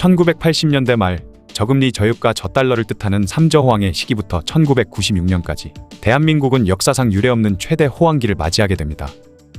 1980년대 말 저금리 저유가 저달러를 뜻하는 삼저호황의 시기부터 1996년까지 대한민국은 역사상 유례없는 최대 호황기를 맞이하게 됩니다.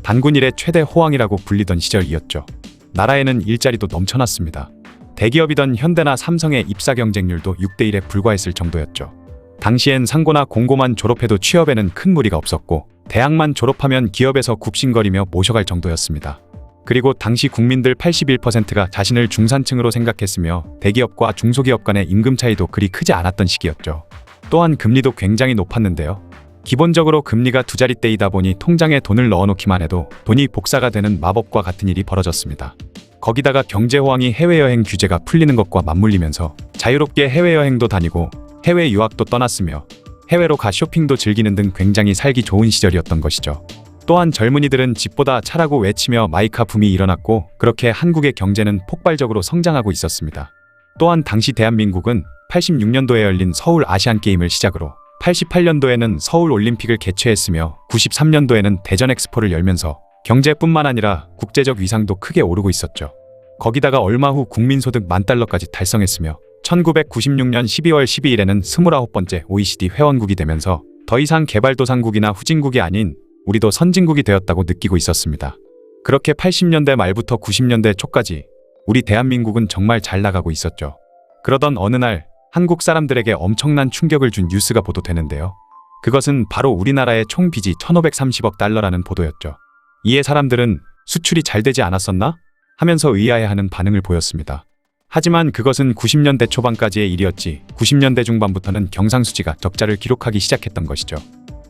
단군 이래 최대 호황이라고 불리던 시절이었죠. 나라에는 일자리도 넘쳐났습니다. 대기업이던 현대나 삼성의 입사 경쟁률도 6대1에 불과했을 정도였죠. 당시엔 상고나 공고만 졸업해도 취업에는 큰 무리가 없었고 대학만 졸업하면 기업에서 굽신거리며 모셔갈 정도였습니다. 그리고 당시 국민들 81%가 자신을 중산층으로 생각했으며 대기업과 중소기업 간의 임금 차이도 그리 크지 않았던 시기였죠. 또한 금리도 굉장히 높았는데요. 기본적으로 금리가 두 자릿대이다 보니 통장에 돈을 넣어놓기만 해도 돈이 복사가 되는 마법과 같은 일이 벌어졌습니다. 거기다가 경제호황이 해외여행 규제가 풀리는 것과 맞물리면서 자유롭게 해외여행도 다니고 해외 유학도 떠났으며 해외로 가 쇼핑도 즐기는 등 굉장히 살기 좋은 시절이었던 것이죠. 또한 젊은이들은 집보다 차라고 외치며 마이카 붐이 일어났고 그렇게 한국의 경제는 폭발적으로 성장하고 있었습니다. 또한 당시 대한민국은 86년도에 열린 서울 아시안게임을 시작으로 88년도에는 서울 올림픽을 개최했으며 93년도에는 대전 엑스포를 열면서 경제뿐만 아니라 국제적 위상도 크게 오르고 있었죠. 거기다가 얼마 후 국민소득 10,000달러까지 달성했으며 1996년 12월 12일에는 29번째 OECD 회원국이 되면서 더 이상 개발도상국이나 후진국이 아닌 우리도 선진국이 되었다고 느끼고 있었습니다. 그렇게 80년대 말부터 90년대 초까지 우리 대한민국은 정말 잘 나가고 있었죠. 그러던 어느 날 한국 사람들에게 엄청난 충격을 준 뉴스가 보도되는데요. 그것은 바로 우리나라의 총 빚이 1,530억 달러라는 보도였죠. 이에 사람들은 수출이 잘 되지 않았었나? 하면서 의아해하는 반응을 보였습니다. 하지만 그것은 90년대 초반까지의 일이었지 90년대 중반부터는 경상수지가 적자를 기록하기 시작했던 것이죠.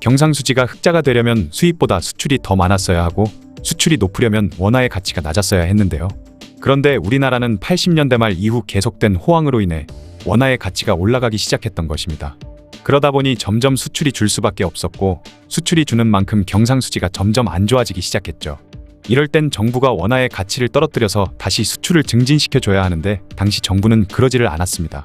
경상수지가 흑자가 되려면 수입보다 수출이 더 많았어야 하고 수출이 높으려면 원화의 가치가 낮았어야 했는데요. 그런데 우리나라는 80년대 말 이후 계속된 호황으로 인해 원화의 가치가 올라가기 시작했던 것입니다. 그러다 보니 점점 수출이 줄 수밖에 없었고 수출이 주는 만큼 경상수지가 점점 안 좋아지기 시작했죠. 이럴 땐 정부가 원화의 가치를 떨어뜨려서 다시 수출을 증진시켜줘야 하는데 당시 정부는 그러지를 않았습니다.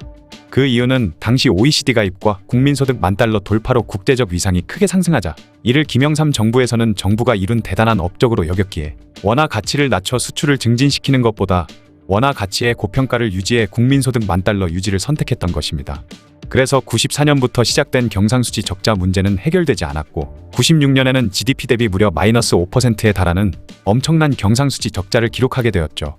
그 이유는 당시 OECD 가입과 국민소득 10,000달러 돌파로 국제적 위상이 크게 상승하자 이를 김영삼 정부에서는 정부가 이룬 대단한 업적으로 여겼기에 원화 가치를 낮춰 수출을 증진시키는 것보다 원화 가치의 고평가를 유지해 국민소득 10,000달러 유지를 선택했던 것입니다. 그래서 94년부터 시작된 경상수지 적자 문제는 해결되지 않았고 96년에는 GDP 대비 무려 마이너스 5%에 달하는 엄청난 경상수지 적자를 기록하게 되었죠.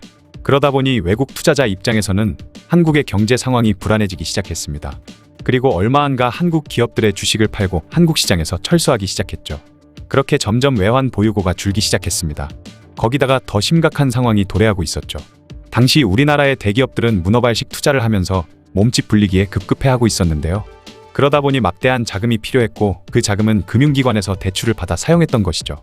그러다 보니 외국 투자자 입장에서는 한국의 경제 상황이 불안해지기 시작했습니다. 그리고 얼마 안가 한국 기업들의 주식을 팔고 한국 시장에서 철수하기 시작했죠. 그렇게 점점 외환 보유고가 줄기 시작했습니다. 거기다가 더 심각한 상황이 도래하고 있었죠. 당시 우리나라의 대기업들은 문어발식 투자를 하면서 몸집 불리기에 급급해하고 있었는데요. 그러다 보니 막대한 자금이 필요했고 그 자금은 금융기관에서 대출을 받아 사용했던 것이죠.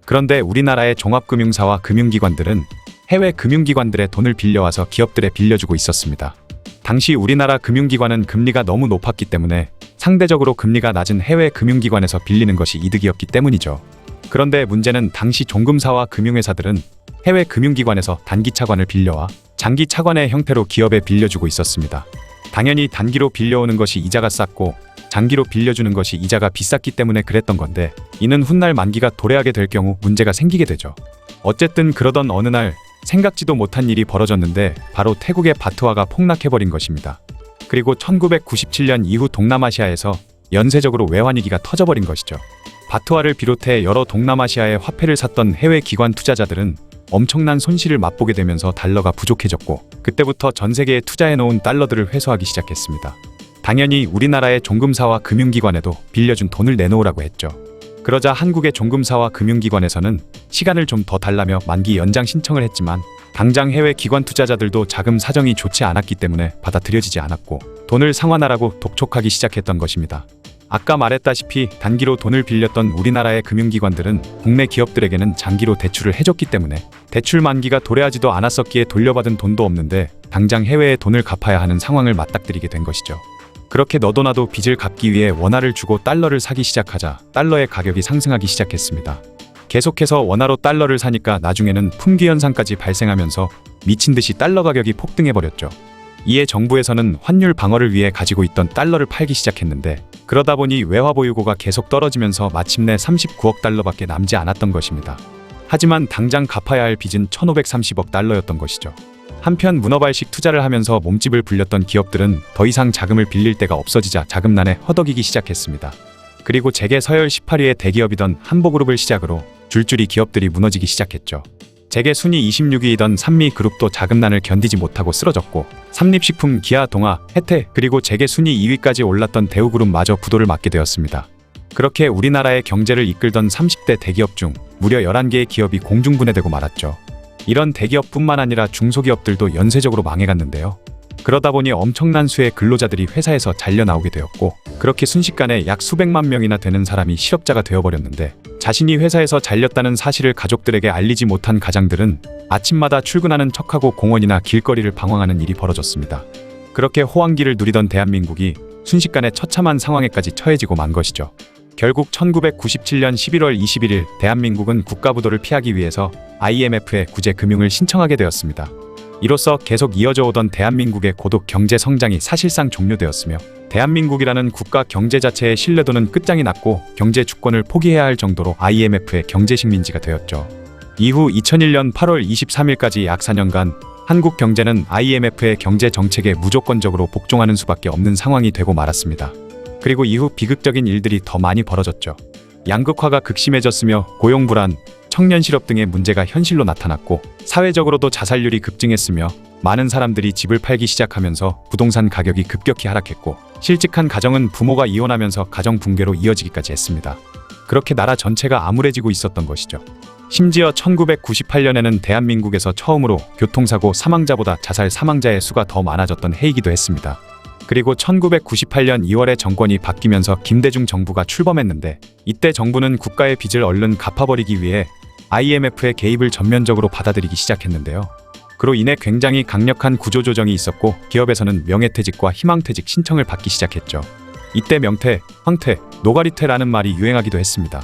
그런데 우리나라의 종합금융사와 금융기관들은 해외 금융기관들의 돈을 빌려와서 기업들에 빌려주고 있었습니다. 당시 우리나라 금융기관은 금리가 너무 높았기 때문에 상대적으로 금리가 낮은 해외 금융기관에서 빌리는 것이 이득이었기 때문이죠. 그런데 문제는 당시 종금사와 금융회사들은 해외 금융기관에서 단기 차관을 빌려와 장기 차관의 형태로 기업에 빌려주고 있었습니다. 당연히 단기로 빌려오는 것이 이자가 쌌고 장기로 빌려주는 것이 이자가 비쌌기 때문에 그랬던 건데 이는 훗날 만기가 도래하게 될 경우 문제가 생기게 되죠. 어쨌든 그러던 어느 날 생각지도 못한 일이 벌어졌는데 바로 태국의 바트화가 폭락해버린 것입니다. 그리고 1997년 이후 동남아시아에서 연쇄적으로 외환위기가 터져버린 것이죠. 바트화를 비롯해 여러 동남아시아의 화폐를 샀던 해외 기관 투자자들은 엄청난 손실을 맛보게 되면서 달러가 부족해졌고 그때부터 전 세계에 투자해놓은 달러들을 회수하기 시작했습니다. 당연히 우리나라의 종금사와 금융기관에도 빌려준 돈을 내놓으라고 했죠. 그러자 한국의 종금사와 금융기관에서는 시간을 좀 더 달라며 만기 연장 신청을 했지만 당장 해외 기관 투자자들도 자금 사정이 좋지 않았기 때문에 받아들여지지 않았고 돈을 상환하라고 독촉하기 시작했던 것입니다. 아까 말했다시피 단기로 돈을 빌렸던 우리나라의 금융기관들은 국내 기업들에게는 장기로 대출을 해줬기 때문에 대출 만기가 도래하지도 않았었기에 돌려받은 돈도 없는데 당장 해외에 돈을 갚아야 하는 상황을 맞닥뜨리게 된 것이죠. 그렇게 너도 나도 빚을 갚기 위해 원화를 주고 달러를 사기 시작하자 달러의 가격이 상승하기 시작했습니다. 계속해서 원화로 달러를 사니까 나중에는 품귀현상까지 발생하면서 미친듯이 달러 가격이 폭등해버렸죠. 이에 정부에서는 환율 방어를 위해 가지고 있던 달러를 팔기 시작했는데 그러다 보니 외화 보유고가 계속 떨어지면서 마침내 39억 달러밖에 남지 않았던 것입니다. 하지만 당장 갚아야 할 빚은 1,530억 달러였던 것이죠. 한편 문어발식 투자를 하면서 몸집을 불렸던 기업들은 더 이상 자금을 빌릴 데가 없어지자 자금난에 허덕이기 시작했습니다. 그리고 재계 서열 18위의 대기업이던 한보그룹을 시작으로 줄줄이 기업들이 무너지기 시작했죠. 재계 순위 26위이던 삼미그룹도 자금난을 견디지 못하고 쓰러졌고, 삼립식품, 기아, 동아, 혜태, 그리고 재계 순위 2위까지 올랐던 대우그룹마저 부도를 맞게 되었습니다. 그렇게 우리나라의 경제를 이끌던 30대 대기업 중 무려 11개의 기업이 공중분해되고 말았죠. 이런 대기업뿐만 아니라 중소기업들도 연쇄적으로 망해갔는데요. 그러다 보니 엄청난 수의 근로자들이 회사에서 잘려나오게 되었고, 그렇게 순식간에 약 수백만 명이나 되는 사람이 실업자가 되어버렸는데, 자신이 회사에서 잘렸다는 사실을 가족들에게 알리지 못한 가장들은 아침마다 출근하는 척하고 공원이나 길거리를 방황하는 일이 벌어졌습니다. 그렇게 호황기를 누리던 대한민국이 순식간에 처참한 상황에까지 처해지고 만 것이죠. 결국 1997년 11월 21일 대한민국은 국가부도를 피하기 위해서 IMF에 구제 금융을 신청하게 되었습니다. 이로써 계속 이어져 오던 대한민국의 고도 경제 성장이 사실상 종료되었으며, 대한민국이라는 국가 경제 자체의 신뢰도는 끝장이 났고 경제 주권을 포기해야 할 정도로 IMF의 경제 식민지가 되었죠. 이후 2001년 8월 23일까지 약 4년간 한국 경제는 IMF의 경제 정책에 무조건적으로 복종하는 수밖에 없는 상황이 되고 말았습니다. 그리고 이후 비극적인 일들이 더 많이 벌어졌죠. 양극화가 극심해졌으며 고용 불안, 청년 실업 등의 문제가 현실로 나타났고, 사회적으로도 자살률이 급증했으며 많은 사람들이 집을 팔기 시작하면서 부동산 가격이 급격히 하락했고, 실직한 가정은 부모가 이혼하면서 가정 붕괴로 이어지기까지 했습니다. 그렇게 나라 전체가 암울해지고 있었던 것이죠. 심지어 1998년에는 대한민국에서 처음으로 교통사고 사망자보다 자살 사망자의 수가 더 많아졌던 해이기도 했습니다. 그리고 1998년 2월에 정권이 바뀌면서 김대중 정부가 출범했는데, 이때 정부는 국가의 빚을 얼른 갚아버리기 위해 IMF의 개입을 전면적으로 받아들이기 시작했는데요. 그로 인해 굉장히 강력한 구조조정이 있었고, 기업에서는 명예퇴직과 희망퇴직 신청을 받기 시작했죠. 이때 명퇴, 황퇴, 노가리퇴라는 말이 유행하기도 했습니다.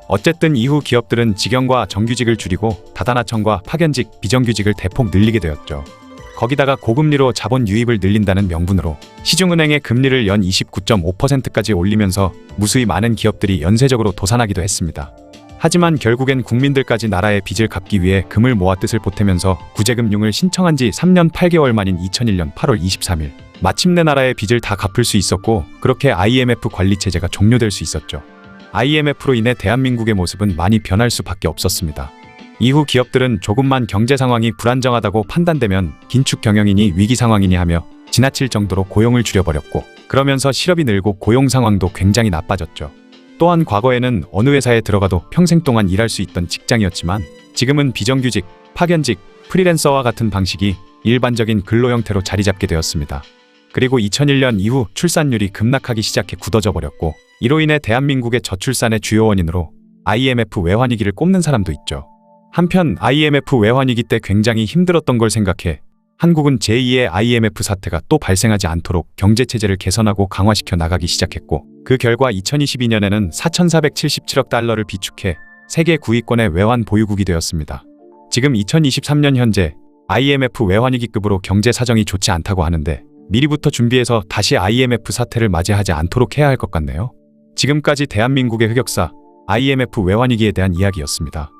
어쨌든 이후 기업들은 직영과 정규직을 줄이고 다단하청과 파견직, 비정규직을 대폭 늘리게 되었죠. 거기다가 고금리로 자본 유입을 늘린다는 명분으로 시중은행의 금리를 연 29.5%까지 올리면서 무수히 많은 기업들이 연쇄적으로 도산하기도 했습니다. 하지만 결국엔 국민들까지 나라의 빚을 갚기 위해 금을 모아 뜻을 보태면서 구제금융을 신청한 지 3년 8개월 만인 2001년 8월 23일 마침내 나라의 빚을 다 갚을 수 있었고, 그렇게 IMF 관리체제가 종료될 수 있었죠. IMF로 인해 대한민국의 모습은 많이 변할 수밖에 없었습니다. 이후 기업들은 조금만 경제 상황이 불안정하다고 판단되면 긴축 경영이니 위기 상황이니 하며 지나칠 정도로 고용을 줄여버렸고, 그러면서 실업이 늘고 고용 상황도 굉장히 나빠졌죠. 또한 과거에는 어느 회사에 들어가도 평생 동안 일할 수 있던 직장이었지만, 지금은 비정규직, 파견직, 프리랜서와 같은 방식이 일반적인 근로 형태로 자리 잡게 되었습니다. 그리고 2001년 이후 출산율이 급락하기 시작해 굳어져 버렸고, 이로 인해 대한민국의 저출산의 주요 원인으로 IMF 외환위기를 꼽는 사람도 있죠. 한편 IMF 외환위기 때 굉장히 힘들었던 걸 생각해 한국은 제2의 IMF 사태가 또 발생하지 않도록 경제체제를 개선하고 강화시켜 나가기 시작했고, 그 결과 2022년에는 4,477억 달러를 비축해 세계 9위권의 외환 보유국이 되었습니다. 지금 2023년 현재 IMF 외환위기급으로 경제 사정이 좋지 않다고 하는데, 미리부터 준비해서 다시 IMF 사태를 맞이하지 않도록 해야 할 것 같네요. 지금까지 대한민국의 흑역사, IMF 외환위기에 대한 이야기였습니다.